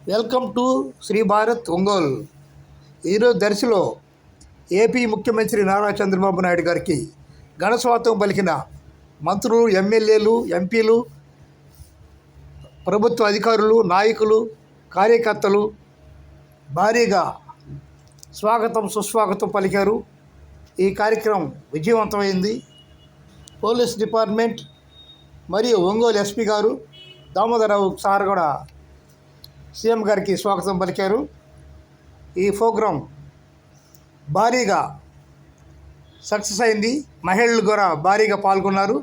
Welcome to Shri Bharat Ongole. ఈరోజు దర్శిలో AP ముఖ్యమంత్రి నారా చంద్రబాబు నాయుడు గారికి ఘనస్వాగతం పలికిన మంత్రులు, ఎమ్మెల్యేలు, ఎంపీలు, ప్రభుత్వ అధికారులు, నాయకులు, కార్యకర్తలు భారీగా స్వాగతం సుస్వాగతం పలికారు. ఈ కార్యక్రమం విజయవంతమైంది. పోలీస్ డిపార్ట్మెంట్ మరియు ఒంగోలు ఎస్పీ గారు దామోదరరావు సార్ కూడా సీఎం గారికి స్వాగతం పలికారు. ఈ ప్రోగ్రాం భారీగా సక్సెస్ అయింది. మహిళలు కూడా భారీగా పాల్గొన్నారు.